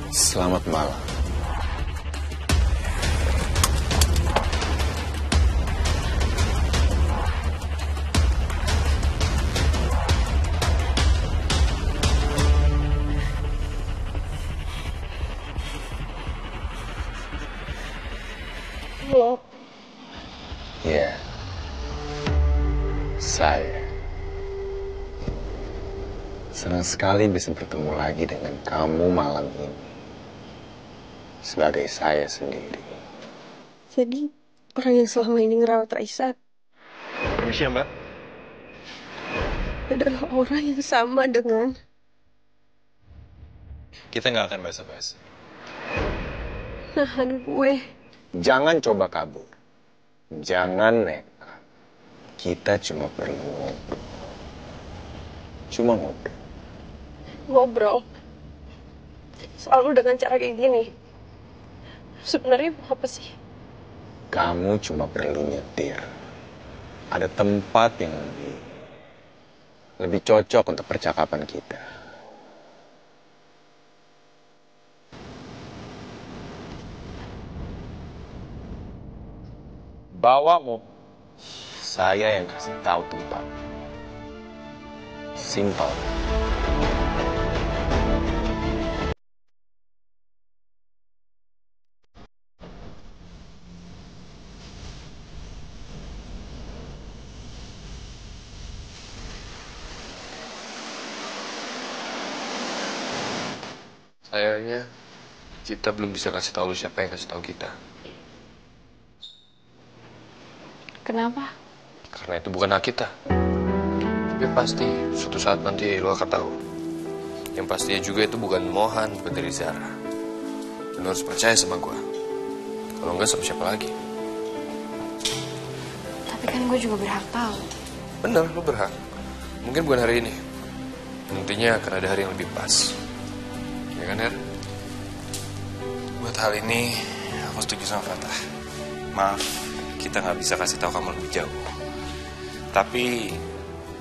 Selamat malam. Halo. Ya, saya senang sekali bisa bertemu lagi dengan kamu malam ini. Sebagai saya sendiri. Jadi orang yang selama ini ngerawat Raisa Permisi ya, Mbak. adalah orang yang sama dengan Kita nggak akan basa-basi. nahan gue. Jangan coba kabur. Jangan nekat. Kita cuma perlu ngobrol. Cuma ngobrol. Ngobrol. Selalu dengan cara kayak gini. Sebenarnya apa sih? Kamu cuma perlu nyetir. Ada tempat yang lebih cocok untuk percakapan kita. Bawa mobil. Saya yang kasih tahu tempat. Simple. Sayangnya, kita belum bisa kasih tahu lu siapa yang kasih tahu kita. Kenapa? Karena itu bukan hak kita. Tapi pasti, suatu saat nanti lu akan tahu. Yang pastinya juga itu bukan Mohan, bukan dari Zara. Lu harus percaya sama gua. Kalau enggak, sama siapa lagi? Tapi kan gue juga berhak tahu. Bener, lu berhak. Mungkin bukan hari ini. Nantinya akan ada hari yang lebih pas. Ya kan, Her? Buat hal ini, aku setuju sama Fatah. Maaf, kita nggak bisa kasih tahu kamu lebih jauh. Tapi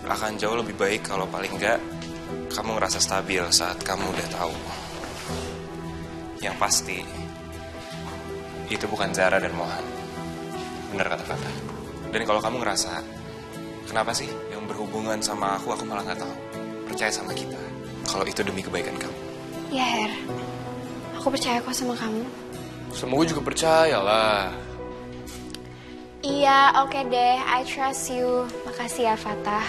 akan jauh lebih baik kalau paling nggak kamu ngerasa stabil saat kamu udah tahu. Yang pasti, itu bukan Zara dan Mohan. Bener kata Fatah. Dan kalau kamu ngerasa, kenapa sih yang berhubungan sama aku malah nggak tahu? Percaya sama kita, kalau itu demi kebaikan kamu. Ya, Her. Aku percaya kok sama kamu. Semoga juga percaya lah. Iya, oke deh. I trust you. Makasih ya, Fatah.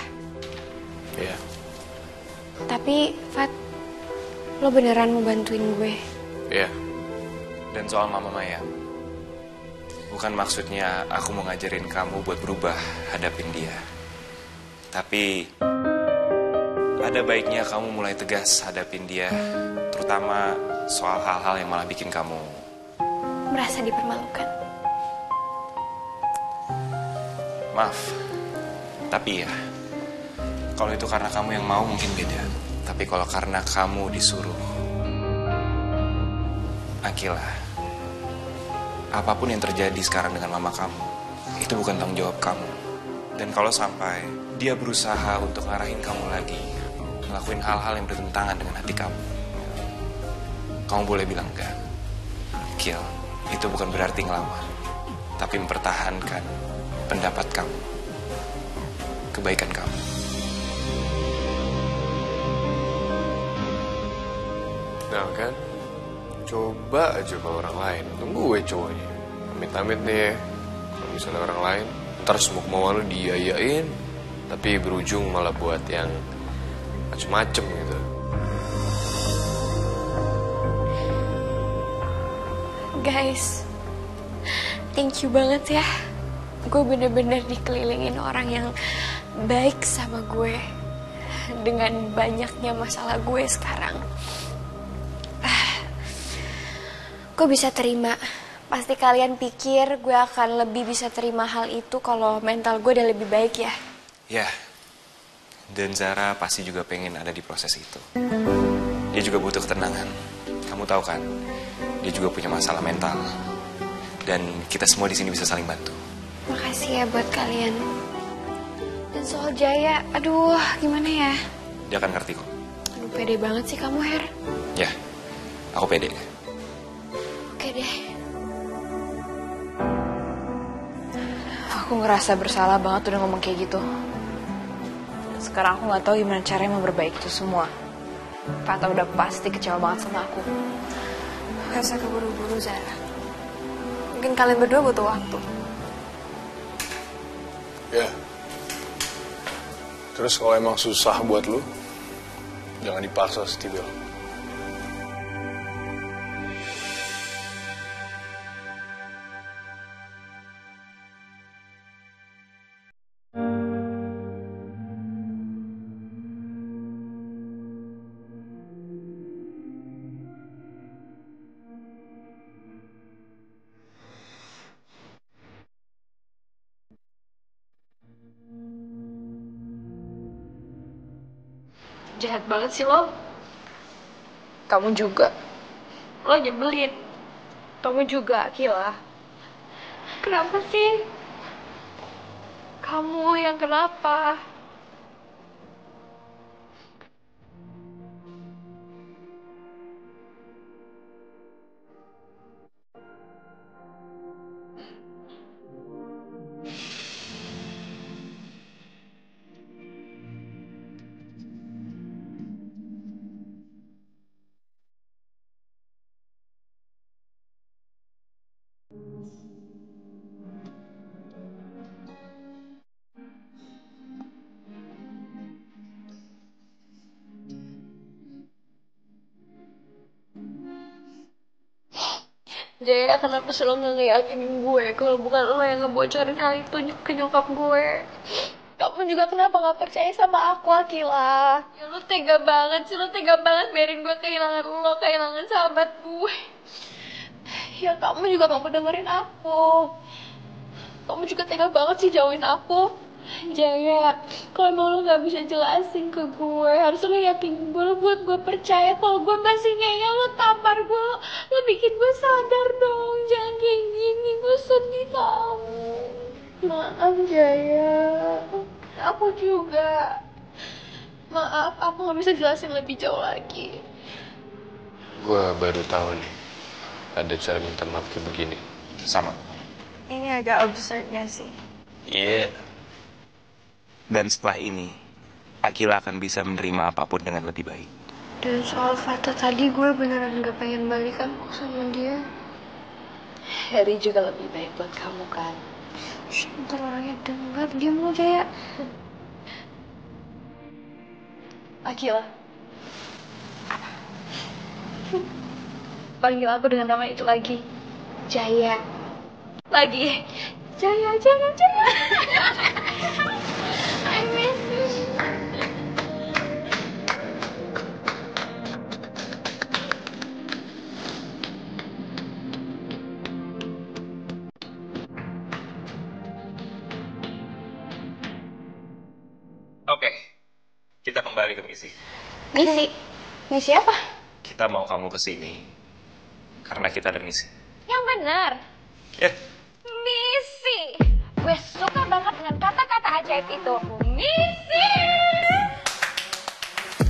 Iya. Tapi, Fat, lo beneran mau bantuin gue? Iya. Dan soal Mama Maya, bukan maksudnya aku mau ngajarin kamu buat berubah hadapin dia. Tapi ada baiknya kamu mulai tegas hadapin dia, terutama soal hal-hal yang malah bikin kamu Merasa dipermalukan. maaf. Tapi ya, kalau itu karena kamu yang mau mungkin beda. Tapi kalau karena kamu disuruh, Akila, apapun yang terjadi sekarang dengan mama kamu, itu bukan tanggung jawab kamu. Dan kalau sampai dia berusaha untuk ngarahin kamu lagi, ngelakuin hal-hal yang bertentangan dengan hati kamu boleh bilang enggak. Akil, itu bukan berarti ngelawan, tapi mempertahankan pendapat kamu, kebaikan kamu. Nah kan, coba aja kalau orang lain, tunggu gue cowoknya. Amit-amit nih, kalau misalnya orang lain, ntar semua kemauan lu diiyain, tapi berujung malah buat yang macem-macem gitu. Guys, thank you banget ya. Gue bener-bener dikelilingin orang yang baik sama gue. Dengan banyaknya masalah gue sekarang. Gue bisa terima. Pasti kalian pikir gue akan lebih bisa terima hal itu kalau mental gue udah lebih baik ya. Ya, dan Zara pasti juga pengen ada di proses itu. Dia juga butuh ketenangan. Kamu tahu kan, dia juga punya masalah mental. Dan kita semua di sini bisa saling bantu. Makasih ya buat kalian. Dan soal Jaya, aduh gimana ya? Dia akan ngerti kok. Aduh pede banget sih kamu, Her. Ya, Aku pede. Oke deh. Aku ngerasa bersalah banget udah ngomong kayak gitu. Sekarang aku nggak tahu gimana caranya memperbaiki itu semua. Fata udah pasti kecewa banget sama aku. Gak usah keburu-buru, Zara. Mungkin kalian berdua butuh waktu. Ya. Terus kalau emang susah buat lu, jangan dipaksa, Stibel. Jahat banget sih lo. Kamu juga. Lo nyebelin. Kamu juga, Akila. Kenapa sih? Kamu yang kenapa? Jaya, kenapa sih lo gak ngeyakinin gue kalau bukan lo yang ngebocorin hal itu ke nyokap gue? Kamu juga kenapa gak percaya sama aku, Akila? Ya lo tega banget sih, lo tega banget biarin gue kehilangan lo, kehilangan sahabat gue. Ya kamu juga gak mau dengerin aku. Kamu juga tega banget sih jauhin aku. Jaya, kalau emang lo gak bisa jelasin ke gue, harus lo yakin gue buat gue percaya kalau gue masih ngeyel, lo tampar gue, lo bikin gue sadar dong, jangan kayak gini, gue sedih tau. Maaf Jaya, aku juga. Maaf, aku gak bisa jelasin lebih jauh lagi. Gue baru tahu nih, ada cara minta maaf kayak begini. Sama. Ini agak absurd gak sih? Iya. Dan setelah ini, Akila akan bisa menerima apapun dengan lebih baik. Dan soal Fata tadi, gue beneran gak pengen balikan sama dia. Harry juga lebih baik buat kamu kan? Ntar orangnya denger, diam lo Jaya. Akila. Panggil aku dengan nama itu lagi. Jaya. Lagi. Jaya, Jaya, Jaya. I miss you. Oke, kita kembali ke misi. Misi? Misi apa? Kita mau kamu kesini karena kita ada misi. Yang benar. Ya, Misi. Gue suka banget dengan kata-kata ajaib itu. Misi.